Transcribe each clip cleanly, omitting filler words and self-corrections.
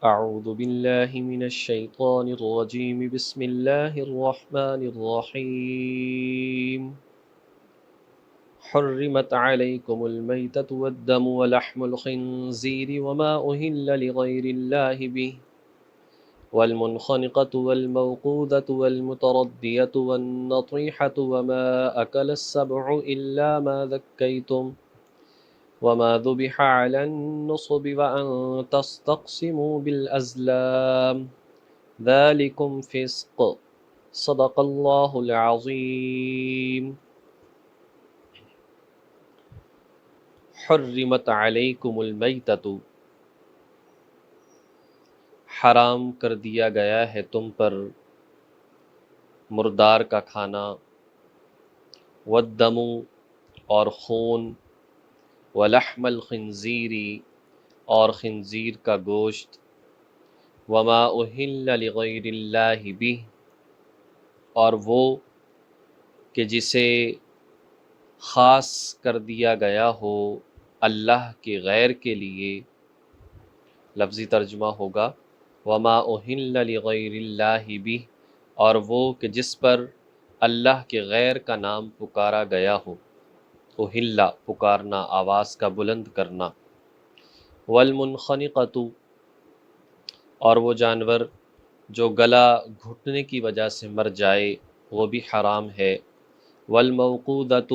أعوذ بالله من الشيطان الرجيم بسم الله الرحمن الرحيم حرمت عليكم الميتة والدم ولحم الخنزير وما أهل لغير الله به والمنخنقة والموقوذة والمتردية والنطيحة وما أكل السبع إلا ما ذكيتم وما ذبح على النصب وأن تستقسموا بالأزلام ذلكم فسق صدق اللہ العظیم حرمت علیکم المیتۃ حرام کر دیا گیا ہے تم پر مردار کا کھانا، والدم اور خون، ولحم الخنزیر اور خنزیر کا گوشت، وما اہل لغیر اللہ بہ اور وہ کہ جسے خاص کر دیا گیا ہو اللہ کے غیر کے لیے۔ لفظی ترجمہ ہوگا وما اہل لغیر اللہ بہ اور وہ کہ جس پر اللہ کے غیر کا نام پکارا گیا ہو، اہل پکارنا، آواز کا بلند کرنا، والمنخنقۃ اور وہ جانور جو گلا گھٹنے کی وجہ سے مر جائے وہ بھی حرام ہے، والموقوذۃ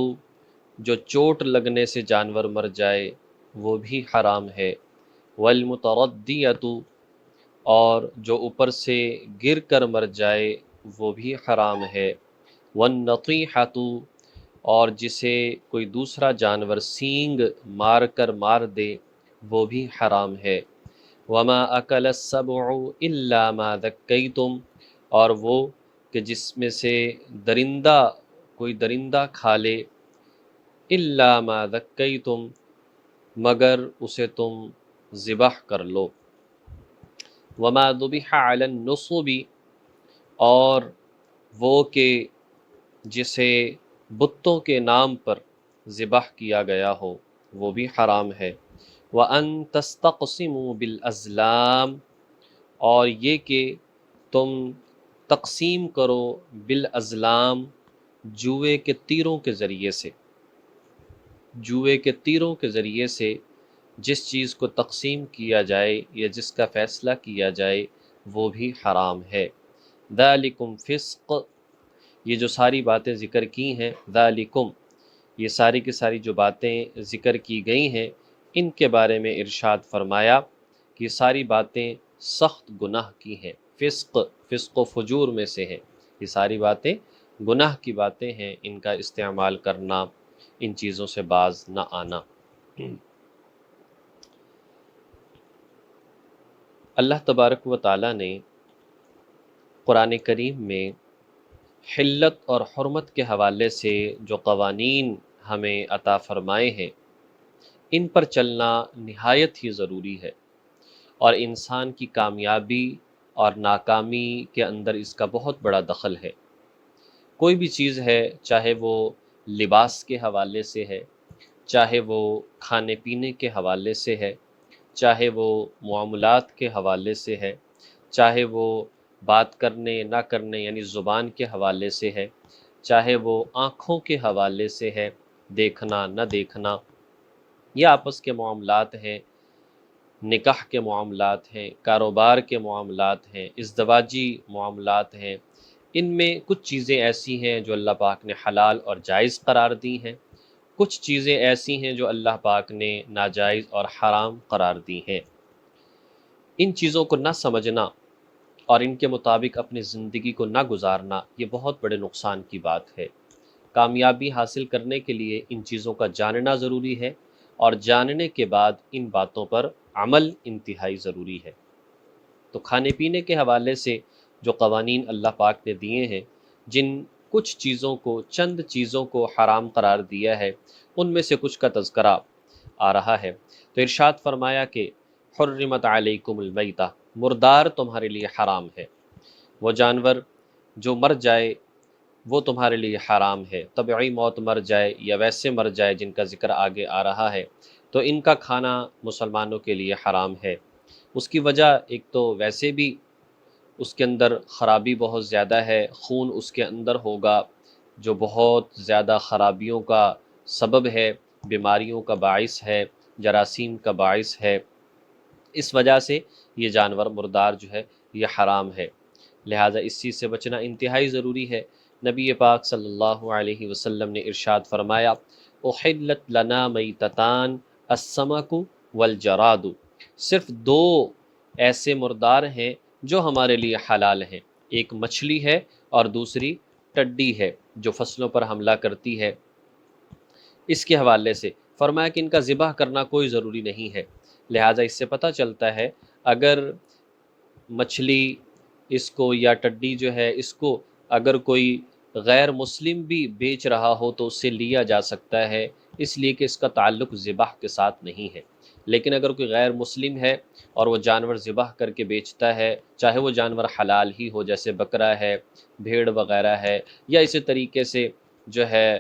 جو چوٹ لگنے سے جانور مر جائے وہ بھی حرام ہے، والمتردیۃ اور جو اوپر سے گر کر مر جائے وہ بھی حرام ہے، والنطیحۃ اور جسے کوئی دوسرا جانور سینگ مار کر مار دے وہ بھی حرام ہے، وما اکل السبع الا ما ذکیتم اور وہ کہ جس میں سے درندہ کوئی درندہ کھا لے، الا ما ذکیتم مگر اسے تم ذبح کر لو، وما ذبح علی النصب اور وہ کہ جسے بتوں کے نام پر ذبح کیا گیا ہو وہ بھی حرام ہے، وَأَن تَسْتَقْسِمُوا بِالْأَزْلَامِ اور یہ کہ تم تقسیم کرو بالازلام جوئے کے تیروں کے ذریعے سے، جوئے کے تیروں کے ذریعے سے جس چیز کو تقسیم کیا جائے یا جس کا فیصلہ کیا جائے وہ بھی حرام ہے، ذالکم فسق یہ جو ساری باتیں ذکر کی ہیں، ذالکم یہ ساری کی ساری جو باتیں ذکر کی گئی ہیں ان کے بارے میں ارشاد فرمایا کہ یہ ساری باتیں سخت گناہ کی ہیں، فسق و فجور میں سے ہیں، یہ ساری باتیں گناہ کی باتیں ہیں، ان کا استعمال کرنا، ان چیزوں سے باز نہ آنا۔ اللہ تبارک و تعالیٰ نے قرآن کریم میں حلت اور حرمت کے حوالے سے جو قوانین ہمیں عطا فرمائے ہیں ان پر چلنا نہایت ہی ضروری ہے، اور انسان کی کامیابی اور ناکامی کے اندر اس کا بہت بڑا دخل ہے۔ کوئی بھی چیز ہے، چاہے وہ لباس کے حوالے سے ہے، چاہے وہ کھانے پینے کے حوالے سے ہے، چاہے وہ معاملات کے حوالے سے ہے، چاہے وہ بات کرنے نہ کرنے یعنی زبان کے حوالے سے ہے، چاہے وہ آنکھوں کے حوالے سے ہے، دیکھنا نہ دیکھنا، یہ آپس کے معاملات ہیں، نکاح کے معاملات ہیں، کاروبار کے معاملات ہیں، ازدواجی معاملات ہیں، ان میں کچھ چیزیں ایسی ہیں جو اللہ پاک نے حلال اور جائز قرار دی ہیں، کچھ چیزیں ایسی ہیں جو اللہ پاک نے ناجائز اور حرام قرار دی ہیں۔ ان چیزوں کو نہ سمجھنا اور ان کے مطابق اپنی زندگی کو نہ گزارنا یہ بہت بڑے نقصان کی بات ہے۔ کامیابی حاصل کرنے کے لیے ان چیزوں کا جاننا ضروری ہے، اور جاننے کے بعد ان باتوں پر عمل انتہائی ضروری ہے۔ تو کھانے پینے کے حوالے سے جو قوانین اللہ پاک نے دیے ہیں، جن کچھ چیزوں کو، چند چیزوں کو حرام قرار دیا ہے، ان میں سے کچھ کا تذکرہ آ رہا ہے۔ تو ارشاد فرمایا کہ حرمت علیکم المیتہ مردار تمہارے لیے حرام ہے، وہ جانور جو مر جائے وہ تمہارے لیے حرام ہے، طبعی موت مر جائے یا ویسے مر جائے جن کا ذکر آگے آ رہا ہے، تو ان کا کھانا مسلمانوں کے لیے حرام ہے۔ اس کی وجہ ایک تو ویسے بھی اس کے اندر خرابی بہت زیادہ ہے، خون اس کے اندر ہوگا جو بہت زیادہ خرابیوں کا سبب ہے، بیماریوں کا باعث ہے، جراثیم کا باعث ہے۔ اس وجہ سے یہ جانور مردار جو ہے یہ حرام ہے، لہٰذا اس چیز سے بچنا انتہائی ضروری ہے۔ نبی پاک صلی اللہ علیہ وسلم نے ارشاد فرمایا، احلت لنا میتتان السمک والجراد، صرف دو ایسے مردار ہیں جو ہمارے لیے حلال ہیں، ایک مچھلی ہے اور دوسری ٹڈی ہے جو فصلوں پر حملہ کرتی ہے۔ اس کے حوالے سے فرمایا کہ ان کا ذبح کرنا کوئی ضروری نہیں ہے، لہٰذا اس سے پتہ چلتا ہے اگر مچھلی اس کو یا ٹڈی جو ہے اس کو اگر کوئی غیر مسلم بھی بیچ رہا ہو تو اس سے لیا جا سکتا ہے، اس لیے کہ اس کا تعلق ذبح کے ساتھ نہیں ہے۔ لیکن اگر کوئی غیر مسلم ہے اور وہ جانور ذبح کر کے بیچتا ہے، چاہے وہ جانور حلال ہی ہو جیسے بکرا ہے، بھیڑ وغیرہ ہے، یا اسی طریقے سے جو ہے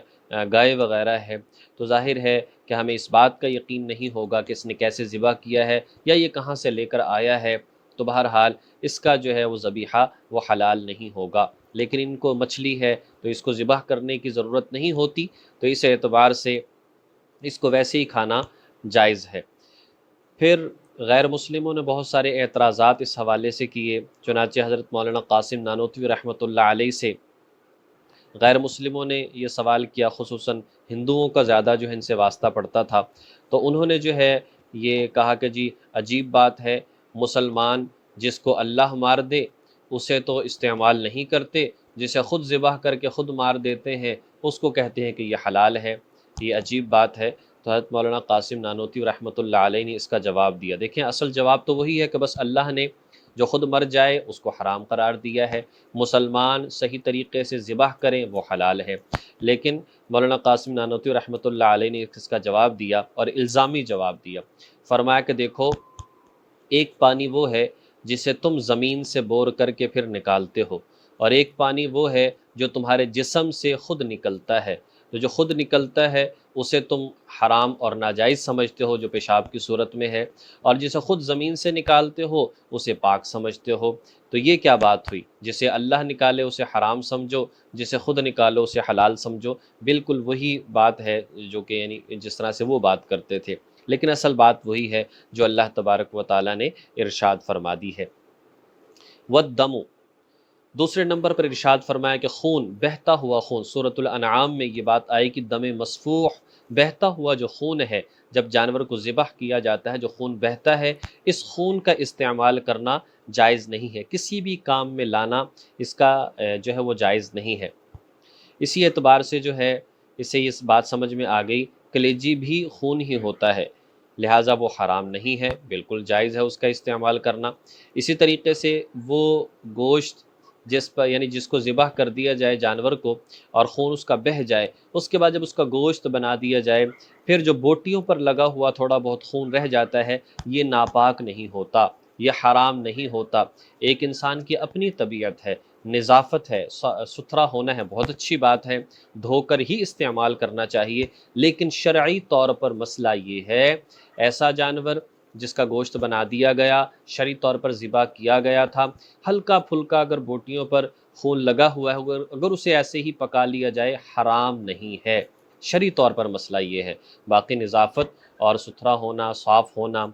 گائے وغیرہ ہے، تو ظاہر ہے کہ ہمیں اس بات کا یقین نہیں ہوگا کہ اس نے کیسے ذبح کیا ہے یا یہ کہاں سے لے کر آیا ہے، تو بہرحال اس کا جو ہے وہ ذبیحہ وہ حلال نہیں ہوگا۔ لیکن ان کو مچھلی ہے تو اس کو ذبح کرنے کی ضرورت نہیں ہوتی، تو اس اعتبار سے اس کو ویسے ہی کھانا جائز ہے۔ پھر غیر مسلموں نے بہت سارے اعتراضات اس حوالے سے کیے، چنانچہ حضرت مولانا قاسم نانوتوی رحمۃ اللہ علیہ سے غیر مسلموں نے یہ سوال کیا، خصوصاً ہندوؤں کا زیادہ جو ہے ان سے واسطہ پڑتا تھا، تو انہوں نے جو ہے یہ کہا کہ جی عجیب بات ہے، مسلمان جس کو اللہ مار دے اسے تو استعمال نہیں کرتے، جسے خود ذبح کر کے خود مار دیتے ہیں اس کو کہتے ہیں کہ یہ حلال ہے، یہ عجیب بات ہے۔ تو حضرت مولانا قاسم نانوتوی رحمۃ اللہ علیہ نے اس کا جواب دیا۔ دیکھیں اصل جواب تو وہی ہے کہ بس اللہ نے جو خود مر جائے اس کو حرام قرار دیا ہے، مسلمان صحیح طریقے سے ذبح کریں وہ حلال ہے۔ لیکن مولانا قاسم نانوتوی رحمۃ اللہ علیہ نے اس کا جواب دیا اور الزامی جواب دیا، فرمایا کہ دیکھو ایک پانی وہ ہے جسے تم زمین سے بور کر کے پھر نکالتے ہو، اور ایک پانی وہ ہے جو تمہارے جسم سے خود نکلتا ہے، تو جو خود نکلتا ہے اسے تم حرام اور ناجائز سمجھتے ہو جو پیشاب کی صورت میں ہے، اور جسے خود زمین سے نکالتے ہو اسے پاک سمجھتے ہو۔ تو یہ کیا بات ہوئی، جسے اللہ نکالے اسے حرام سمجھو، جسے خود نکالو اسے حلال سمجھو، بالکل وہی بات ہے جو کہ یعنی جس طرح سے وہ بات کرتے تھے، لیکن اصل بات وہی ہے جو اللہ تبارک و تعالیٰ نے ارشاد فرما دی ہے۔ والدم، دوسرے نمبر پر ارشاد فرمایا کہ خون، بہتا ہوا خون، سورۃ الانعام میں یہ بات آئی کہ دم مسفوح، بہتا ہوا جو خون ہے، جب جانور کو ذبح کیا جاتا ہے جو خون بہتا ہے، اس خون کا استعمال کرنا جائز نہیں ہے، کسی بھی کام میں لانا اس کا جو ہے وہ جائز نہیں ہے۔ اسی اعتبار سے جو ہے اس سے یہ بات سمجھ میں آ گئی، کلیجی بھی خون ہی ہوتا ہے، لہٰذا وہ حرام نہیں ہے، بالکل جائز ہے اس کا استعمال کرنا۔ اسی طریقے سے وہ گوشت جس پر یعنی جس کو ذبح کر دیا جائے جانور کو اور خون اس کا بہہ جائے، اس کے بعد جب اس کا گوشت بنا دیا جائے، پھر جو بوٹیوں پر لگا ہوا تھوڑا بہت خون رہ جاتا ہے، یہ ناپاک نہیں ہوتا، یہ حرام نہیں ہوتا۔ ایک انسان کی اپنی طبیعت ہے، نظافت ہے، ستھرا ہونا ہے، بہت اچھی بات ہے، دھو کر ہی استعمال کرنا چاہیے، لیکن شرعی طور پر مسئلہ یہ ہے ایسا جانور جس کا گوشت بنا دیا گیا، شرعی طور پر ذبح کیا گیا تھا، ہلکا پھلکا اگر بوٹیوں پر خون لگا ہوا ہے اگر اسے ایسے ہی پکا لیا جائے حرام نہیں ہے، شرعی طور پر مسئلہ یہ ہے۔ باقی نظافت اور ستھرا ہونا، صاف ہونا،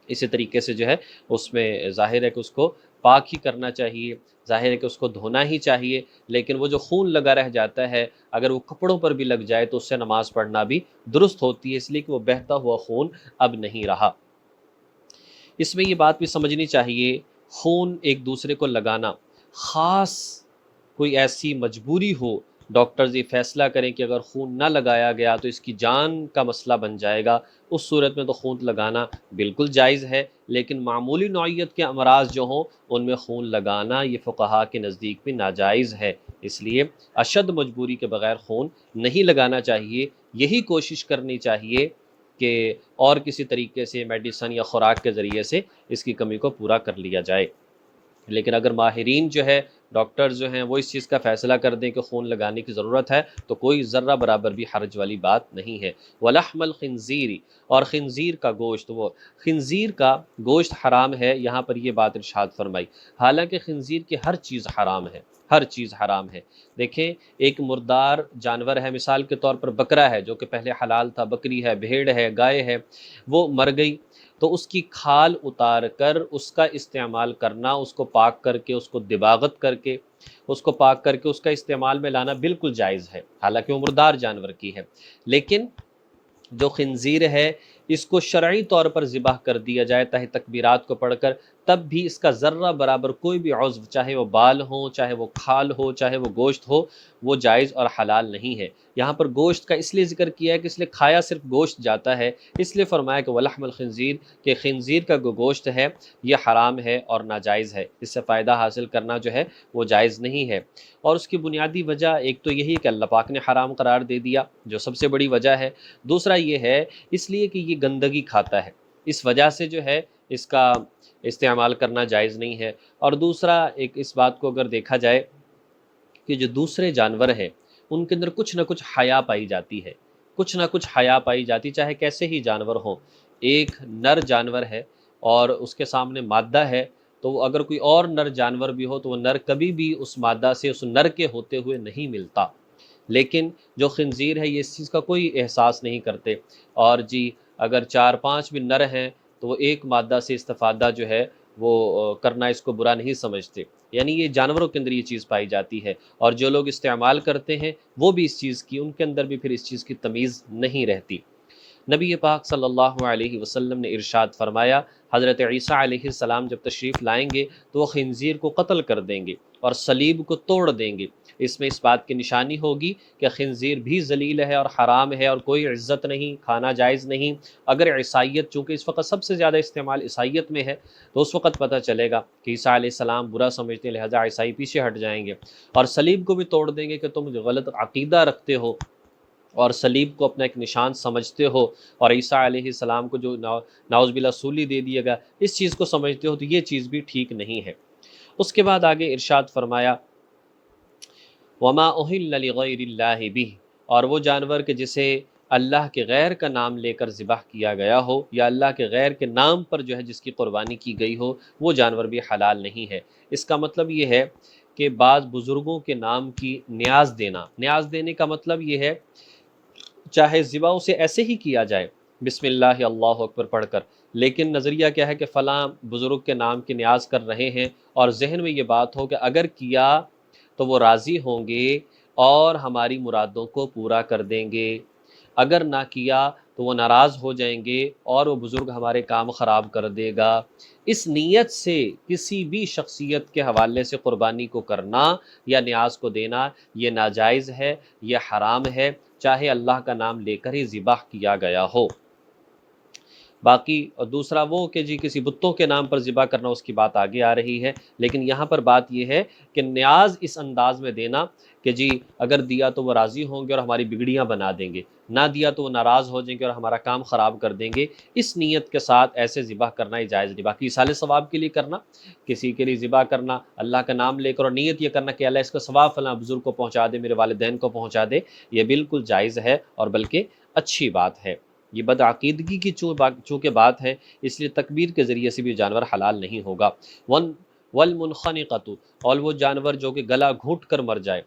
اسی طریقے سے جو ہے اس میں ظاہر ہے کہ اس کو پاک ہی کرنا چاہیے، ظاہر ہے کہ اس کو دھونا ہی چاہیے، لیکن وہ جو خون لگا رہ جاتا ہے اگر وہ کپڑوں پر بھی لگ جائے تو اس سے نماز پڑھنا بھی درست ہوتی ہے، اس لیے کہ وہ بہتا ہوا خون اب نہیں رہا۔ اس میں یہ بات بھی سمجھنی چاہیے، خون ایک دوسرے کو لگانا، خاص کوئی ایسی مجبوری ہو، ڈاکٹرز یہ فیصلہ کریں کہ اگر خون نہ لگایا گیا تو اس کی جان کا مسئلہ بن جائے گا، اس صورت میں تو خون لگانا بالکل جائز ہے، لیکن معمولی نوعیت کے امراض جو ہوں ان میں خون لگانا یہ فقہا کے نزدیک بھی ناجائز ہے، اس لیے اشد مجبوری کے بغیر خون نہیں لگانا چاہیے، یہی کوشش کرنی چاہیے کہ اور کسی طریقے سے میڈیسن یا خوراک کے ذریعے سے اس کی کمی کو پورا کر لیا جائے۔ لیکن اگر ماہرین جو ہے ڈاکٹر جو ہیں وہ اس چیز کا فیصلہ کر دیں کہ خون لگانے کی ضرورت ہے تو کوئی ذرہ برابر بھی حرج والی بات نہیں ہے۔ وَلَحْمَ الْخِنْزِيرِ، اور خنزیر کا گوشت، وہ خنزیر کا گوشت حرام ہے، یہاں پر یہ بات ارشاد فرمائی۔ حالانکہ خنزیر کی ہر چیز حرام ہے، ہر چیز حرام ہے۔ دیکھیں ایک مردار جانور ہے، مثال کے طور پر بکرا ہے جو کہ پہلے حلال تھا، بکری ہے، بھیڑ ہے، گائے ہے، وہ مر گئی تو اس کی کھال اتار کر اس کا استعمال کرنا، اس کو پاک کر کے، اس کو دباغت کر کے، اس کو پاک کر کے اس کا استعمال میں لانا بالکل جائز ہے، حالانکہ وہ مردار جانور کی ہے۔ لیکن جو خنزیر ہے اس کو شرعی طور پر ذبح کر دیا جائے تاہی تکبیرات کو پڑھ کر، تب بھی اس کا ذرہ برابر کوئی بھی عضو، چاہے وہ بال ہوں، چاہے وہ کھال ہو، چاہے وہ گوشت ہو، وہ جائز اور حلال نہیں ہے۔ یہاں پر گوشت کا اس لیے ذکر کیا ہے کہ اس لیے کھایا صرف گوشت جاتا ہے، اس لیے فرمایا کہ وَلَحْمَ الْخِنْزِيرِ، کہ خنزیر کا جو گوشت ہے یہ حرام ہے اور ناجائز ہے، اس سے فائدہ حاصل کرنا جو ہے وہ جائز نہیں ہے۔ اور اس کی بنیادی وجہ ایک تو یہی کہ اللہ پاک نے حرام قرار دے دیا، جو سب سے بڑی وجہ ہے۔ دوسرا یہ ہے اس لیے کہ یہ گندگی کھاتا ہے، اس وجہ سے جو ہے اس کا استعمال کرنا جائز نہیں ہے۔ اور دوسرا ایک اس بات کو اگر دیکھا جائے کہ جو دوسرے جانور ہیں ان کے اندر کچھ نہ کچھ حیا پائی جاتی ہے، کچھ نہ کچھ حیا پائی جاتی، چاہے کیسے ہی جانور ہوں۔ ایک نر جانور ہے اور اس کے سامنے مادہ ہے، تو وہ اگر کوئی اور نر جانور بھی ہو تو وہ نر کبھی بھی اس مادہ سے اس نر کے ہوتے ہوئے نہیں ملتا، لیکن جو خنزیر ہے یہ اس چیز کا کوئی احساس نہیں کرتے، اور جی اگر 4-5 بھی نر ہیں تو وہ ایک مادہ سے استفادہ جو ہے وہ کرنا اس کو برا نہیں سمجھتے، یعنی یہ جانوروں کے اندر یہ چیز پائی جاتی ہے، اور جو لوگ استعمال کرتے ہیں وہ بھی اس چیز کی، ان کے اندر بھی پھر اس چیز کی تمیز نہیں رہتی۔ نبی پاک صلی اللہ علیہ وسلم نے ارشاد فرمایا، حضرت عیسیٰ علیہ السلام جب تشریف لائیں گے تو وہ خنزیر کو قتل کر دیں گے اور صلیب کو توڑ دیں گے۔ اس میں اس بات کی نشانی ہوگی کہ خنزیر بھی ذلیل ہے اور حرام ہے اور کوئی عزت نہیں، کھانا جائز نہیں۔ اگر عیسائیت، چونکہ اس وقت سب سے زیادہ استعمال عیسائیت میں ہے، تو اس وقت پتہ چلے گا کہ عیسیٰ علیہ السلام برا سمجھتے ہیں، لہذا عیسائی پیچھے ہٹ جائیں گے اور صلیب کو بھی توڑ دیں گے کہ تم غلط عقیدہ رکھتے ہو اور صلیب کو اپنا ایک نشان سمجھتے ہو، اور عیسیٰ علیہ السلام کو جو نعوذ باللہ سولی دے دیا گیا اس چیز کو سمجھتے ہو، تو یہ چیز بھی ٹھیک نہیں ہے۔ اس کے بعد آگے ارشاد فرمایا وما اہل لغیر اللہ بہ، اور وہ جانور کہ جسے اللہ کے غیر کا نام لے کر ذبح کیا گیا ہو، یا اللہ کے غیر کے نام پر جو ہے جس کی قربانی کی گئی ہو، وہ جانور بھی حلال نہیں ہے۔ اس کا مطلب یہ ہے کہ بعض بزرگوں کے نام کی نیاز دینا، نیاز دینے کا مطلب یہ ہے چاہے ذبح اسے ایسے ہی کیا جائے بسم اللہ اللہ اکبر پڑھ کر، لیکن نظریہ کیا ہے کہ فلاں بزرگ کے نام کی نیاز کر رہے ہیں، اور ذہن میں یہ بات ہو کہ اگر کیا تو وہ راضی ہوں گے اور ہماری مرادوں کو پورا کر دیں گے، اگر نہ کیا تو وہ ناراض ہو جائیں گے اور وہ بزرگ ہمارے کام خراب کر دے گا۔ اس نیت سے کسی بھی شخصیت کے حوالے سے قربانی کو کرنا یا نیاز کو دینا یہ ناجائز ہے، یہ حرام ہے، چاہے اللہ کا نام لے کر ہی ذبح کیا گیا ہو۔ باقی اور دوسرا وہ کہ جی کسی بتوں کے نام پر ذبح کرنا، اس کی بات آگے آ رہی ہے، لیکن یہاں پر بات یہ ہے کہ نیاز اس انداز میں دینا کہ جی اگر دیا تو وہ راضی ہوں گے اور ہماری بگڑیاں بنا دیں گے، نہ دیا تو وہ ناراض ہو جائیں گے اور ہمارا کام خراب کر دیں گے، اس نیت کے ساتھ ایسے ذبح کرنا ہی جائز نہیں۔ باقی ایصال ثواب کے لیے کرنا، کسی کے لیے ذبح کرنا اللہ کا نام لے کر اور نیت یہ کرنا کہ اللہ اس کا ثواب فلاں بزرگ کو پہنچا دے، میرے والدین کو پہنچا دے، یہ بالکل جائز ہے اور بلکہ اچھی بات ہے۔ یہ بدعقیدگی کی چونکہ بات ہے، اس لیے تکبیر کے ذریعے سے بھی جانور حلال نہیں ہوگا۔ والمنخنقۃ، اور وہ جانور جو کہ گلا گھونٹ کر مر جائے،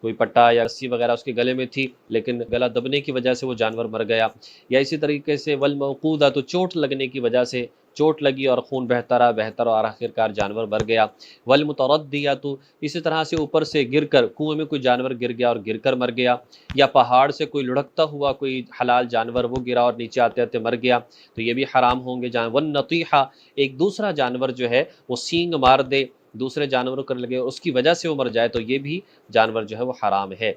کوئی پٹا یا رسی وغیرہ اس کے گلے میں تھی لیکن گلا دبنے کی وجہ سے وہ جانور مر گیا، یا اسی طریقے سے والموقوذہ، تو چوٹ لگنے کی وجہ سے چوٹ لگی اور خون بہتا رہا اور آخرکار جانور مر گیا۔ والمتردیہ، تو اسی طرح سے اوپر سے گر کر کنویں میں کوئی جانور گر گیا اور گر کر مر گیا، یا پہاڑ سے کوئی لڑکتا ہوا کوئی حلال جانور وہ گرا اور نیچے آتے آتے مر گیا، تو یہ بھی حرام ہوں گے جانور۔ والنطیحہ، ایک دوسرا جانور جو ہے وہ سینگ مار دے دوسرے جانوروں کر لگے اور اس کی وجہ سے وہ مر جائے، تو یہ بھی جانور جو ہے وہ حرام ہے۔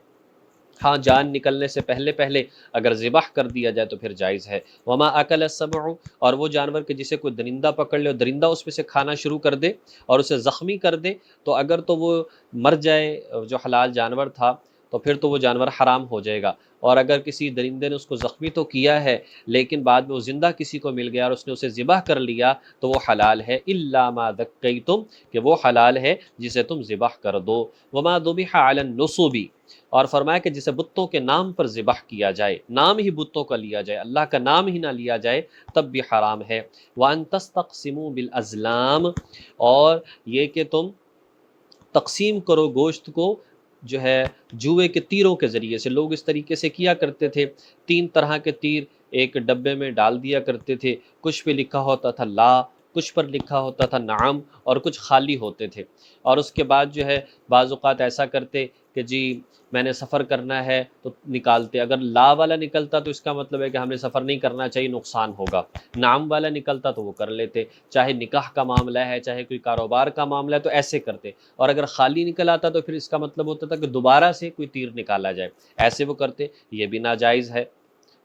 ہاں جان نکلنے سے پہلے اگر ذبح کر دیا جائے تو پھر جائز ہے۔ وما اکل السبع، اور وہ جانور کہ جسے کوئی درندہ پکڑ لے اور درندہ اس میں سے کھانا شروع کر دے اور اسے زخمی کر دے، تو اگر تو وہ مر جائے جو حلال جانور تھا تو پھر تو وہ جانور حرام ہو جائے گا۔ اور اگر کسی درندے نے اس کو زخمی تو کیا ہے لیکن بعد میں وہ زندہ کسی کو مل گیا اور اس نے اسے ذبح کر لیا تو وہ حلال ہے، الا ما ذکیتم، کہ وہ حلال ہے جسے تم ذبح کر دو۔ وما ذبح علی النصب، اور فرمایا کہ جسے بتوں کے نام پر ذبح کیا جائے، نام ہی بتوں کا لیا جائے، اللہ کا نام ہی نہ لیا جائے، تب بھی حرام ہے۔ وان تستقسموا بالازلام، اور یہ کہ تم تقسیم کرو گوشت کو جو ہے جوئے کے تیروں کے ذریعے سے۔ لوگ اس طریقے سے کیا کرتے تھے، 3 طرح کے تیر ایک ڈبے میں ڈال دیا کرتے تھے، کچھ پہ لکھا ہوتا تھا لا، کچھ پر لکھا ہوتا تھا نعم، اور کچھ خالی ہوتے تھے۔ اور اس کے بعد جو ہے بعض اوقات ایسا کرتے کہ جی میں نے سفر کرنا ہے تو نکالتے، اگر لا والا نکلتا تو اس کا مطلب ہے کہ ہم نے سفر نہیں کرنا چاہیے، نقصان ہوگا۔ نعم والا نکلتا تو وہ کر لیتے، چاہے نکاح کا معاملہ ہے چاہے کوئی کاروبار کا معاملہ ہے تو ایسے کرتے۔ اور اگر خالی نکل آتا تو پھر اس کا مطلب ہوتا تھا کہ دوبارہ سے کوئی تیر نکالا جائے، ایسے وہ کرتے، یہ بھی ناجائز ہے۔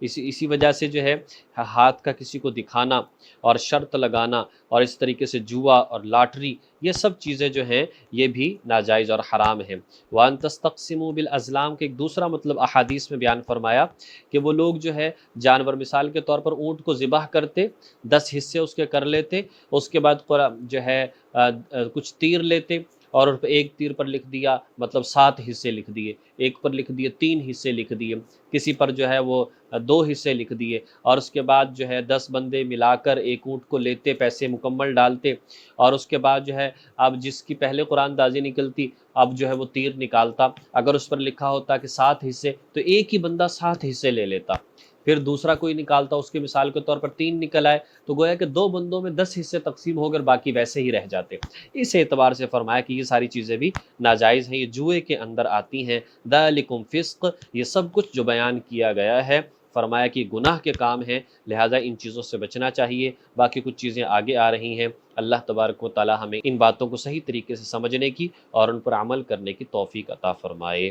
اسی وجہ سے جو ہے ہاتھ کا کسی کو دکھانا اور شرط لگانا اور اس طریقے سے جوا اور لاٹری، یہ سب چیزیں جو ہیں یہ بھی ناجائز اور حرام ہیں۔ وَأَن تَسْتَقْسِمُوا بِالْأَزْلَامِ کے ایک دوسرا مطلب احادیث میں بیان فرمایا کہ وہ لوگ جو ہے جانور، مثال کے طور پر اونٹ کو ذبح کرتے، 10 حصے اس کے کر لیتے، اس کے بعد جو ہے کچھ تیر لیتے اور ایک تیر پر لکھ دیا مطلب 7 حصے لکھ دیے، ایک پر لکھ دیے 3 حصے لکھ دیے، کسی پر جو ہے وہ 2 حصے لکھ دیے، اور اس کے بعد جو ہے 10 بندے ملا کر ایک اونٹ کو لیتے، پیسے مکمل ڈالتے، اور اس کے بعد جو ہے اب جس کی پہلے قرآن دازی نکلتی اب جو ہے وہ تیر نکالتا، اگر اس پر لکھا ہوتا کہ 7 حصے تو ایک ہی بندہ 7 حصے لے لیتا، پھر دوسرا کوئی نکالتا، اس کے مثال کے طور پر 3 نکل آئے تو گویا کہ 2 بندوں میں 10 حصے تقسیم ہو کر باقی ویسے ہی رہ جاتے۔ اس اعتبار سے فرمایا کہ یہ ساری چیزیں بھی ناجائز ہیں، یہ جوئے کے اندر آتی ہیں۔ ذالکم فسق، یہ سب کچھ جو بیان کیا گیا ہے فرمایا کہ گناہ کے کام ہیں، لہٰذا ان چیزوں سے بچنا چاہیے۔ باقی کچھ چیزیں آگے آ رہی ہیں، اللہ تبارک و تعالی ہمیں ان باتوں کو صحیح طریقے سے سمجھنے کی اور ان پر عمل کرنے کی توفیق عطا فرمائے۔